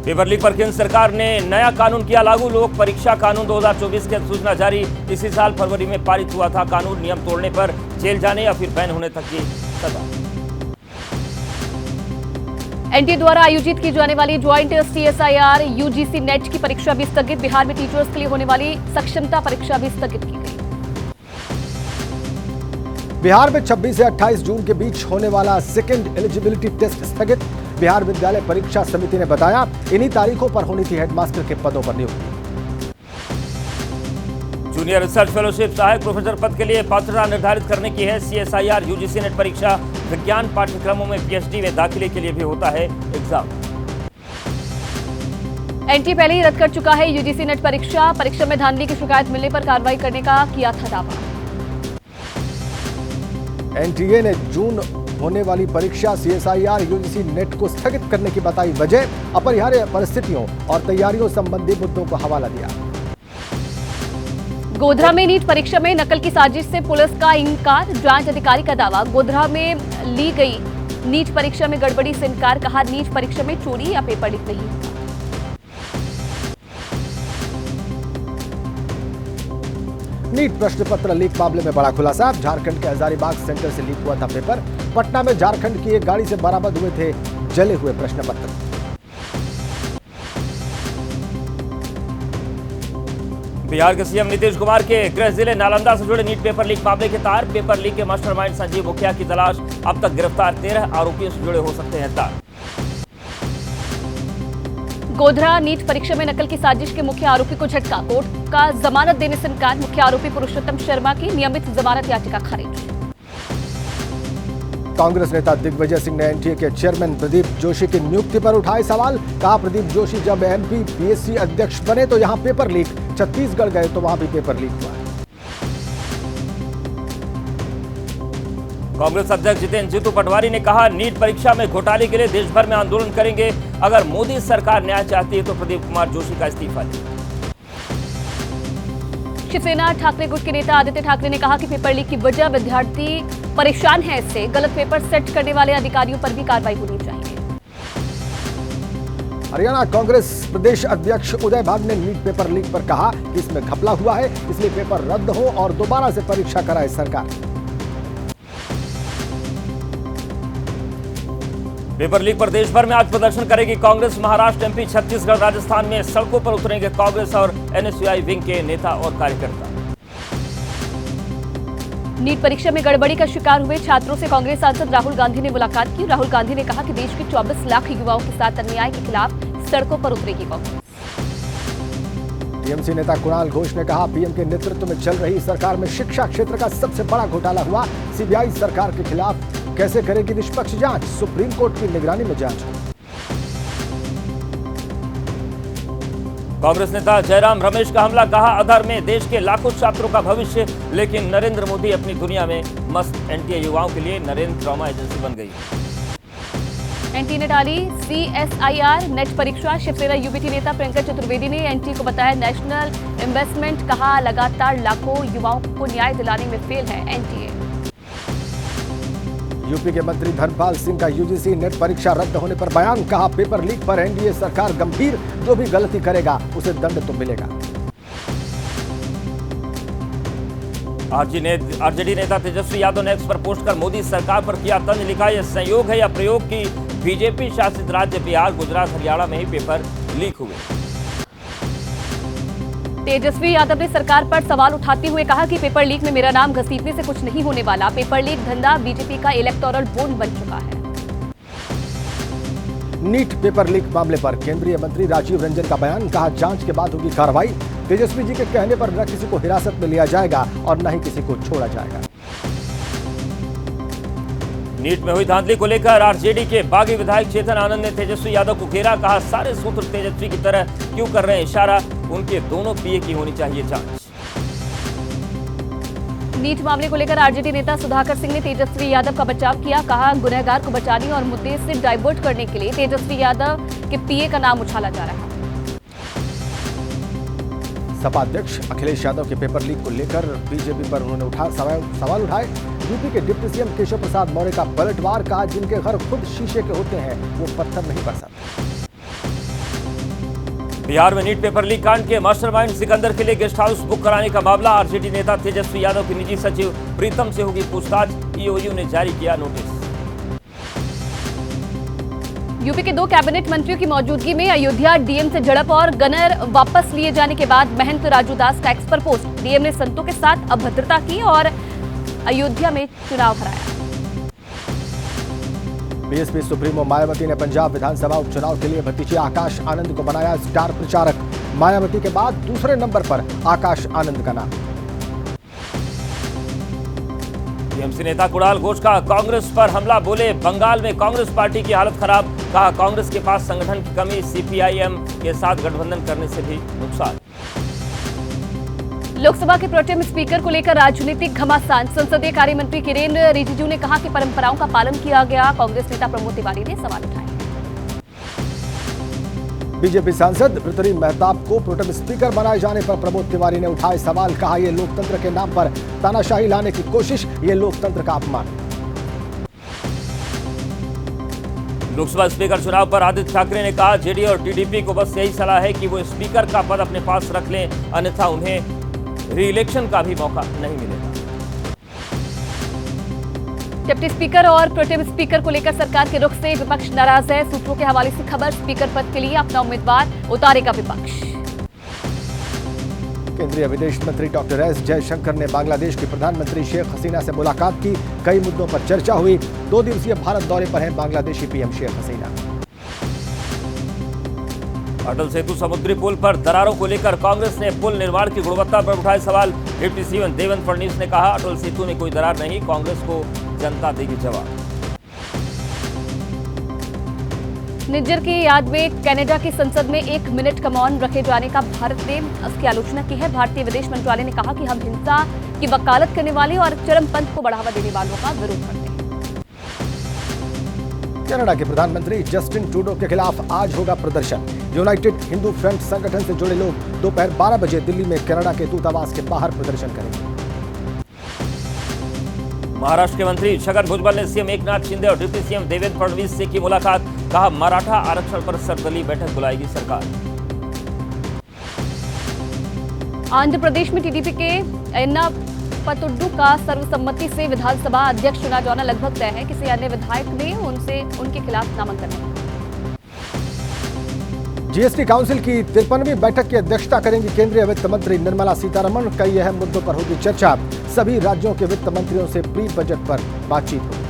Paper leak पर केंद्र सरकार ने नया कानून किया लागू। लोक परीक्षा कानून 2024 की अधिसूचना जारी। इसी साल फरवरी में पारित हुआ था कानून। नियम तोड़ने पर जेल जाने या फिर बैन होने तक की सजा। एनटीए द्वारा आयोजित की जाने वाली ज्वाइंट सीएसआईआर यूजीसी नेट की परीक्षा भी स्थगित। बिहार में टीचर्स के लिए होने वाली सक्षमता परीक्षा भी स्थगित की गई। बिहार में 26 से 28 जून के बीच होने वाला सेकेंड एलिजिबिलिटी टेस्ट स्थगित। बिहार विद्यालय परीक्षा समिति ने बताया इन्हीं तारीखों पर होनी थी हेडमास्टर के पदों पर नियुक्ति। जूनियर रिसर्च फेलोशिप सहायक प्रोफेसर पद के लिए पात्रता निर्धारित करने की है सीएसआईआर यूजीसी नेट परीक्षा। विज्ञान पाठ्यक्रमों में पीएचडी में दाखिले के लिए भी होता है एग्जाम। एनटीए पहले ही रद्द कर चुका है यूजीसी नेट परीक्षा। परीक्षा में धांधली की शिकायत मिलने पर कार्रवाई करने का किया था दावा। एनटीए ने जून होने वाली परीक्षा सीएसआईआर यूजीसी नेट को स्थगित करने की बताई वजह। अपरिहार्य परिस्थितियों और तैयारियों संबंधी मुद्दों को हवाला दिया। गोधरा में नीट परीक्षा में नकल की साजिश से पुलिस का इनकार। जांच अधिकारी का दावा गोधरा में ली गई नीट परीक्षा में गड़बड़ी से इनकार। कहा नीट परीक्षा में चोरी या पेपर लीक नहीं हुआ। नीट प्रश्न पत्र लीक मामले में बड़ा खुलासा। झारखंड के हजारीबाग सेंटर से लीक हुआ था पेपर। पटना में झारखंड की एक गाड़ी से बरामद हुए थे जले हुए प्रश्न पत्र। बिहार के सीएम नीतीश कुमार के गृह जिले नालंदा से जुड़े नीट पेपर लीक मामले के तार। पेपर लीक के मास्टरमाइंड संजीव मुखिया की तलाश। अब तक गिरफ्तार 13 आरोपियों से जुड़े हो सकते हैं तार। गोधरा नीट परीक्षा में नकल की साजिश के मुख्य आरोपी को झटका। कोर्ट का जमानत देने से इनकार। मुख्य आरोपी पुरुषोत्तम शर्मा की नियमित जमानत याचिका खारिज। कांग्रेस नेता दिग्विजय सिंह ने एनटीए के चेयरमैन प्रदीप जोशी की नियुक्ति पर उठाए सवाल। कहा प्रदीप जोशी जब एमपी पीएससी अध्यक्ष बने तो यहां पेपर लीक, छत्तीसगढ़ गए तो वहां भी पेपर लीक हुआ। कांग्रेस अध्यक्ष जितेंद्र जीतू पटवारी ने कहा नीट परीक्षा में घोटाले के लिए देश भर में आंदोलन करेंगे। अगर मोदी सरकार न्याय चाहती है तो प्रदीप कुमार जोशी का इस्तीफा दे। शिवसेना ठाकरे गुट के नेता आदित्य ठाकरे ने कहा कि पेपर लीक की वजह विद्यार्थी परेशान है। इससे गलत पेपर सेट करने वाले अधिकारियों पर भी कार्रवाई होनी चाहिए। हरियाणा कांग्रेस प्रदेश अध्यक्ष उदय भाग ने नीट पेपर लीक पर कहा कि इसमें घपला हुआ है, इसलिए पेपर रद्द हो और दोबारा से परीक्षा कराए सरकार। पेपर लीक पर देश भर में आज प्रदर्शन करेगी कांग्रेस। महाराष्ट्र, एमपी, छत्तीसगढ़, राजस्थान में सड़कों पर उतरेंगे कांग्रेस और एनएसयूआई विंग के नेता और कार्यकर्ता। नीट परीक्षा में गड़बड़ी का शिकार हुए छात्रों से कांग्रेस सांसद राहुल गांधी ने मुलाकात की। राहुल गांधी ने कहा कि देश के 24 लाख युवाओं के साथ अन्याय के खिलाफ सड़कों पर उतरेगी कांग्रेस। टीएमसी नेता कुणाल घोष ने कहा पीएम के नेतृत्व में चल रही सरकार में शिक्षा क्षेत्र का सबसे बड़ा घोटाला हुआ। सीबीआई सरकार के खिलाफ कैसे करेगी निष्पक्ष जांच, सुप्रीम कोर्ट की निगरानी में जांच। कांग्रेस नेता जयराम रमेश का हमला। कहा अधर में देश के लाखों छात्रों का भविष्य, लेकिन नरेंद्र मोदी अपनी दुनिया में मस्त। एनटीए युवाओं के लिए नरेंद्र ट्रॉमा एजेंसी बन गई। एनटीए ने डाली सीएसआईआर नेट परीक्षा। शिवसेना यूबीटी नेता प्रियंका चतुर्वेदी ने एनटीए को बताया नेशनल इन्वेस्टमेंट। कहा लगातार लाखों युवाओं को न्याय दिलाने में फेल है एनटीए। यूपी के मंत्री धर्मपाल सिंह का यूजीसी नेट परीक्षा रद्द होने पर बयान। कहा पेपर लीक पर एनडीए सरकार गंभीर, जो भी गलती करेगा उसे दंड तो मिलेगा। आरजेडी नेता तेजस्वी यादव ने एक्स पर पोस्ट कर मोदी सरकार पर किया तंज। लिखा यह संयोग है या प्रयोग की बीजेपी शासित राज्य बिहार, गुजरात, हरियाणा में ही पेपर लीक हुए। तेजस्वी यादव ने सरकार पर सवाल उठाते हुए कहा कि पेपर लीक में मेरा नाम घसीटने से कुछ नहीं होने वाला। पेपर लीक धंधा बीजेपी का इलेक्टोरल बोन बन चुका है। नीट पेपर लीक मामले पर केंद्रीय मंत्री राजीव रंजन का बयान। कहा जांच के बाद होगी कार्रवाई। तेजस्वी जी के कहने पर न किसी को हिरासत में लिया जाएगा और न ही किसी को छोड़ा जाएगा। नीट में हुई धांधली को लेकर आरजेडी के बागी विधायक चेतन आनंद ने तेजस्वी यादव को घेरा। कहा सारे सूत्र तेजस्वी की तरह क्यों कर रहे हैं इशारा, उनके दोनों पीए की होनी चाहिए जांच। नीट मामले को लेकर आरजेडी नेता सुधाकर सिंह ने तेजस्वी यादव का बचाव किया। कहा गुनहगार को बचाने और मुद्दे से डाइवर्ट करने के लिए तेजस्वी यादव के पीए का नाम उछाला जा रहा है। सपा अध्यक्ष अखिलेश यादव के पेपर लीक को लेकर बीजेपी पर उन्होंने सवाल उठाए। यूपी के डिप्टी सीएम केशव प्रसाद मौर्य का पलटवार। कहा जिनके घर खुद शीशे के होते हैं वो पत्थर नहीं बरसाते। बिहार में नीट पेपर लीक कांड के मास्टरमाइंड सिकंदर के लिए गेस्ट हाउस बुक कराने का मामला। आरजेडी नेता तेजस्वी यादव की निजी सचिव प्रीतम से होगी पूछताछ। ईओयू ने जारी किया नोटिस। यूपी के 2 कैबिनेट मंत्रियों की मौजूदगी में अयोध्या डीएम से झड़प और गनर वापस लिए जाने के बाद महंत राजू दास का एक्स पर पोस्ट। डीएम ने संतों के साथ अभद्रता की और अयोध्या में चुनाव हराया। बीएसपी सुप्रीमो मायावती ने पंजाब विधानसभा उपचुनाव के लिए भतीजे आकाश आनंद को बनाया स्टार प्रचारक। मायावती के बाद दूसरे नंबर पर आकाश आनंद का नाम। टीएमसी नेता कुणाल घोष का कांग्रेस पर हमला, बोले बंगाल में कांग्रेस पार्टी की हालत खराब। कहा कांग्रेस के पास संगठन की कमी, सीपीआईएम के साथ गठबंधन करने से भी नुकसान। लोकसभा के प्रोटेम स्पीकर को लेकर राजनीतिक घमासान। संसदीय कार्य मंत्री किरेन रिजिजू ने कहा कि परंपराओं का पालन किया गया। कांग्रेस नेता प्रमोद तिवारी ने सवाल उठाए। बीजेपी सांसद ऋतुरी मेहताब को प्रोटेम स्पीकर बनाए जाने पर प्रमोद तिवारी ने उठाए सवाल। कहा यह लोकतंत्र के नाम पर तानाशाही लाने की कोशिश, ये लोकतंत्र का अपमान। लोकसभा स्पीकर चुनाव पर आदित्य ठाकरे ने कहा जेडीयू और टीडीपी को बस यही सलाह है कि वो स्पीकर का पद अपने पास रख लें, अन्यथा उन्हें री-इलेक्शन का भी मौका नहीं मिलेगा। डिप्टी स्पीकर और प्रोटेम स्पीकर को लेकर सरकार के रुख से विपक्ष नाराज है। सूत्रों के हवाले से खबर, स्पीकर पद के लिए अपना उम्मीदवार उतारेगा विपक्ष। केंद्रीय विदेश मंत्री डॉक्टर एस जयशंकर ने बांग्लादेश की प्रधानमंत्री शेख हसीना से मुलाकात की। कई मुद्दों पर चर्चा हुई। 2 दिवसीय भारत दौरे पर हैं बांग्लादेशी पीएम शेख हसीना। अटल सेतु समुद्री पुल पर दरारों को लेकर कांग्रेस ने पुल निर्माण की गुणवत्ता पर उठाए सवाल। डिप्टी सीएम देवेंद्र फडणवीस ने कहा अटल सेतु में कोई दरार नहीं, कांग्रेस को जनता देगी जवाब। निज्जर की याद में कनाडा की संसद में 1 मिनट का मौन रखे जाने का भारत ने उसकी आलोचना की है। भारतीय विदेश मंत्रालय ने कहा कि हम हिंसा की वकालत करने वाले और चरमपंथ को बढ़ावा देने वालों का विरोध करते हैं। कनाडा के प्रधानमंत्री जस्टिन ट्रूडो के खिलाफ आज होगा प्रदर्शन। यूनाइटेड हिंदू फ्रंट संगठन से जुड़े लोग दोपहर 12 बजे दिल्ली में कनाडा के दूतावास के बाहर प्रदर्शन करेंगे। महाराष्ट्र के मंत्री छगन भुजबल ने सीएम एकनाथ शिंदे और डिप्टी सीएम देवेंद्र फडणवीस से की मुलाकात। कहा मराठा आरक्षण पर सर्वदलीय बैठक बुलाएगी सरकार। आंध्र प्रदेश में टीडीपी के एन्ना पतुड्डू का सर्वसम्मति से विधानसभा अध्यक्ष चुना जाना लगभग तय है। किसी अन्य विधायक ने उनके खिलाफ नामांकन नहीं। जीएसटी काउंसिल की 53वीं बैठक की अध्यक्षता करेंगी केंद्रीय वित्त मंत्री निर्मला सीतारमण। कई अहम मुद्दों पर होगी चर्चा। सभी राज्यों के वित्त मंत्रियों से प्री बजट पर बातचीत होगी।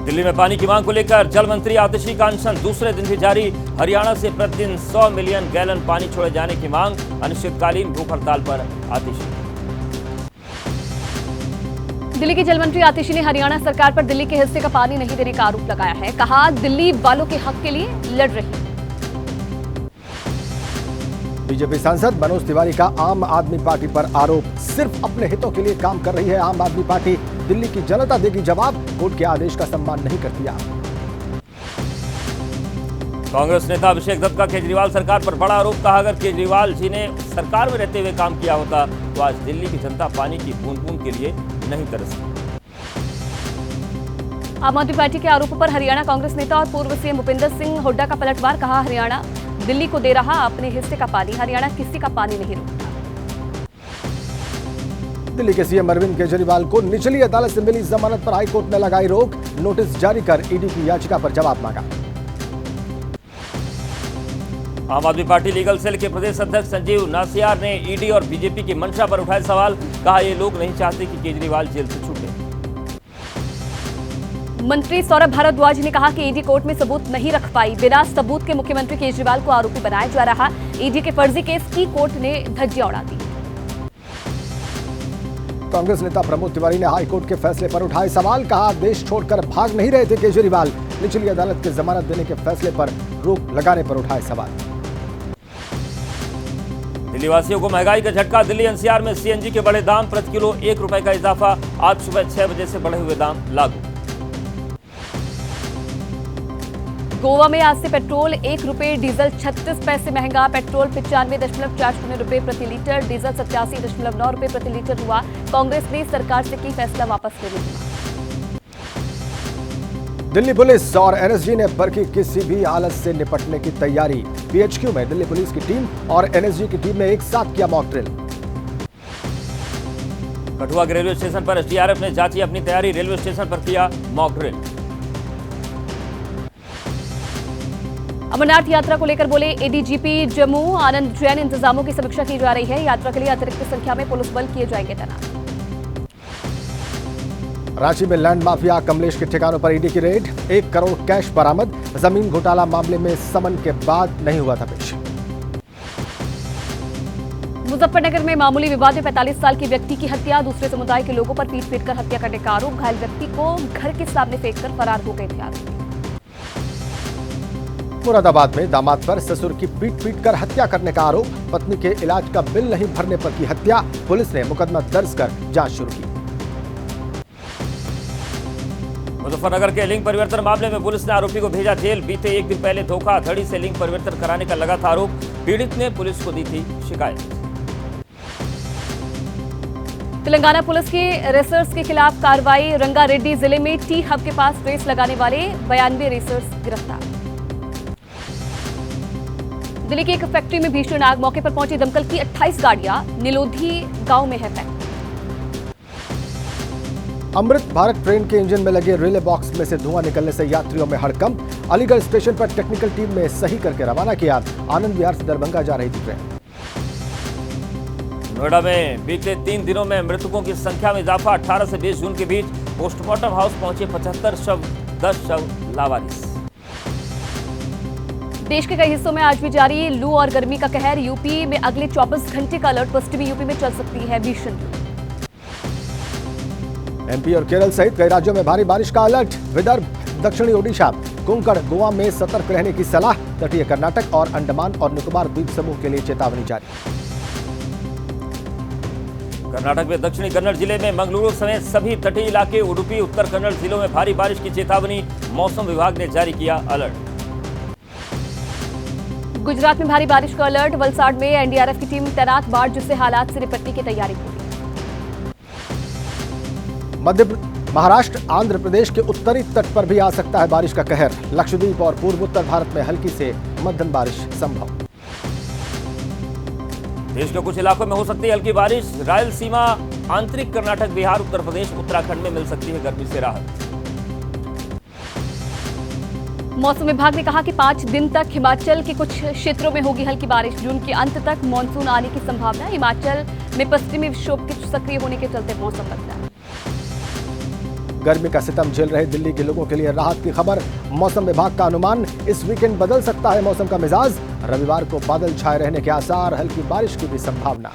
दिल्ली में पानी की मांग को लेकर जल मंत्री आतिशी का अनशन दूसरे दिन भी जारी। हरियाणा से प्रतिदिन 100 मिलियन गैलन पानी छोड़े जाने की मांग। अनिश्चितकालीन भूख हड़ताल पर आतिशी। दिल्ली की जल मंत्री आतिशी ने हरियाणा सरकार पर दिल्ली के हिस्से का पानी नहीं देने का आरोप लगाया है। कहा दिल्ली वालों के हक के लिए लड़ रही है। बीजेपी सांसद मनोज तिवारी का आम आदमी पार्टी पर आरोप, सिर्फ अपने हितों के लिए काम कर रही है आम आदमी पार्टी। दिल्ली की जनता देगी जवाब, कोर्ट के आदेश का सम्मान नहीं करती आप। कांग्रेस नेता अभिषेक दत्त का केजरीवाल सरकार पर बड़ा आरोप। कहा अगर केजरीवाल जी ने सरकार में रहते हुए काम किया होता तो आज दिल्ली की जनता पानी की बूंद बूंद के लिए नहीं तरसती। आम आदमी पार्टी के आरोपों पर हरियाणा कांग्रेस नेता और पूर्व सीएम भूपेंद्र सिंह हुड्डा का पलटवार। कहा हरियाणा दिल्ली को दे रहा अपने हिस्से का पानी, हरियाणा किसी का पानी नहीं रोकता। दिल्ली के सीएम अरविंद केजरीवाल को निचली अदालत से मिली जमानत पर हाईकोर्ट ने लगाई रोक। नोटिस जारी कर ईडी की याचिका पर जवाब मांगा। आम आदमी पार्टी लीगल सेल के प्रदेश अध्यक्ष संजीव नासियार ने ईडी और बीजेपी की मंशा पर उठाए सवाल। कहा ये लोग नहीं चाहते कि केजरीवाल जेल से छूटे। मंत्री सौरभ भारद्वाज ने कहा कि ईडी कोर्ट में सबूत नहीं रख पाई। बिना सबूत के मुख्यमंत्री केजरीवाल को आरोपी बनाया जा रहा। ईडी के फर्जी केस की कोर्ट ने धज्जियां उड़ा दी। कांग्रेस नेता प्रमोद तिवारी ने हाईकोर्ट के फैसले पर उठाए सवाल। कहा देश छोड़कर भाग नहीं रहे थे केजरीवाल। निचली अदालत के जमानत देने के फैसले पर रोक लगाने पर उठाए सवाल। दिल्ली वासियों को महंगाई का झटका। दिल्ली एनसीआर में सीएनजी के बढ़े दाम, प्रति किलो 1 रुपए का इजाफा। आज सुबह 6 बजे से बढ़े हुए दाम लागू। गोवा में आज से पेट्रोल 1 रुपए, डीजल 36 पैसे महंगा। पेट्रोल 95.40 रुपए प्रति लीटर, डीजल 87.9 रुपए प्रति लीटर हुआ। कांग्रेस ने सरकार से की फैसला वापस लेने की मांग। दिल्ली पुलिस और एनएसजी ने बरकी किसी भी हालत से निपटने की तैयारी। पीएचक्यू में दिल्ली पुलिस की टीम और एनएसजी की टीम ने एक साथ किया मॉक ड्रिल। कठुआ के रेलवे स्टेशन पर एसडीआरएफ ने जांची अपनी तैयारी, रेलवे स्टेशन पर किया मॉक ड्रिल। अमरनाथ यात्रा को लेकर बोले एडीजीपी जम्मू आनंद जैन, इंतजामों की समीक्षा की जा रही है। यात्रा के लिए अतिरिक्त संख्या में पुलिस बल किए जाएंगे तैनात। रांची में लैंड माफिया कमलेश के ठिकानों पर ईडी की रेड, 1 करोड़ कैश बरामद। जमीन घोटाला मामले में समन के बाद नहीं हुआ था पेश। मुजफ्फरनगर में मामूली विवाद में 45 साल के व्यक्ति की हत्या, दूसरे समुदाय के लोगों पर पीट कर हत्या करने का आरोप। घायल व्यक्ति को घर के सामने फेंककर फरार हो गए थे आरोपी। मुरादाबाद में दामाद पर ससुर की पीट कर हत्या करने का आरोप, पत्नी के इलाज का बिल नहीं भरने पर की हत्या। पुलिस ने मुकदमा दर्ज कर जांच शुरू की। मुजफ्फरनगर के लिंग परिवर्तन मामले में पुलिस ने आरोपी को भेजा जेल। बीते एक दिन पहले धोखाधड़ी से लिंग परिवर्तन कराने का लगा था आरोप। पीड़ित ने पुलिस को दी थी शिकायत। तेलंगाना पुलिस की रेसर्स के खिलाफ कार्रवाई, रंगारेड्डी जिले में टी हब के पास रेस लगाने वाले 92 रेसर्स गिरफ्तार। दिल्ली की एक फैक्ट्री में भीषण आग, मौके पर पहुंची दमकल की 28 गाड़ियां। निलोधी गांव में है फैक्ट्री। अमृत भारत ट्रेन के इंजन में लगे रिले बॉक्स में से धुआं निकलने से यात्रियों में हड़कंप। अलीगढ़ स्टेशन पर टेक्निकल टीम ने सही करके रवाना किया। आनंद विहार से दरभंगा जा रही थी ट्रेन। नोएडा में बीते 3 दिनों में मृतकों की संख्या में इजाफा, 18 से 20 जून के बीच पोस्टमार्टम हाउस पहुंचे 75 शव, 10 शव लावारिस। देश के कई हिस्सों में आज भी जारी लू और गर्मी का कहर। यूपी में अगले 24 घंटे का अलर्ट, पश्चिमी यूपी में चल सकती है भीषण लू। एमपी और केरल सहित कई राज्यों में भारी बारिश का अलर्ट। विदर्भ, दक्षिणी ओडिशा, कोंकण, गोवा में सतर्क रहने की सलाह। तटीय कर्नाटक और अंडमान और निकोबार द्वीप समूह के लिए चेतावनी जारी। कर्नाटक में दक्षिणी कन्नड़ जिले में मंगलुरु समेत सभी तटीय इलाके, उडुपी, उत्तर कन्नड़ जिलों में भारी बारिश की चेतावनी। मौसम विभाग ने जारी किया अलर्ट। गुजरात में भारी बारिश का अलर्ट, वलसाड़ में एनडीआरएफ की टीम तैनात। बाढ़ जिससे हालात से निपटने की तैयारी पूरी। महाराष्ट्र, आंध्र प्रदेश के उत्तरी तट पर भी आ सकता है बारिश का कहर। लक्षद्वीप और पूर्व उत्तर भारत में हल्की से मध्यम बारिश संभव। देश के कुछ इलाकों में हो सकती है हल्की बारिश। रायलसीमा, आंतरिक कर्नाटक, बिहार, उत्तर प्रदेश, उत्तराखंड में मिल सकती है गर्मी से राहत। मौसम विभाग ने कहा कि 5 दिन तक हिमाचल के कुछ क्षेत्रों में होगी हल्की बारिश। जून के अंत तक मानसून आने की संभावना। हिमाचल में पश्चिमी विक्षोभ के सक्रिय होने के चलते मौसम बदला है। गर्मी का सितम झेल रहे दिल्ली के लोगों के लिए राहत की खबर। मौसम विभाग का अनुमान, इस वीकेंड बदल सकता है मौसम का मिजाज। रविवार को बादल छाए रहने के आसार, हल्की बारिश की भी संभावना।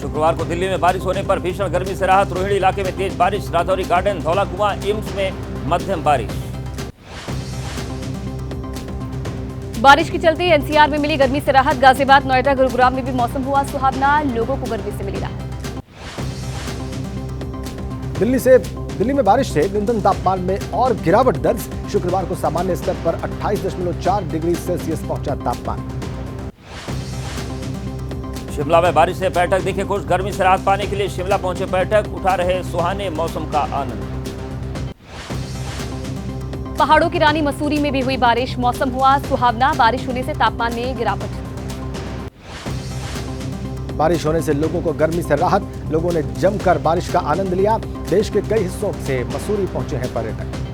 शुक्रवार को दिल्ली में बारिश होने पर भीषण गर्मी से राहत। रोहिणी इलाके में तेज बारिश, राजौरी गार्डन, धौला कुआं, एम्स में मध्यम बारिश। बारिश के चलते एनसीआर में मिली गर्मी से राहत। गाजियाबाद, नोएडा, गुरुग्राम में भी मौसम हुआ सुहावना, लोगों को गर्मी से मिली राहत। दिल्ली में बारिश से न्यूनतम तापमान में और गिरावट दर्ज। शुक्रवार को सामान्य स्तर पर 28.4 डिग्री सेल्सियस पहुंचा तापमान। शिमला में बारिश से पर्यटक दिखे खुश। गर्मी से राहत पाने के लिए शिमला पहुंचे पर्यटक, उठा रहे सुहाने मौसम का आनंद। पहाड़ों की रानी मसूरी में भी हुई बारिश, मौसम हुआ सुहावना। बारिश होने से तापमान में गिरावट। बारिश होने से लोगों को गर्मी से राहत, लोगों ने जमकर बारिश का आनंद लिया। देश के कई हिस्सों से मसूरी पहुंचे हैं पर्यटक।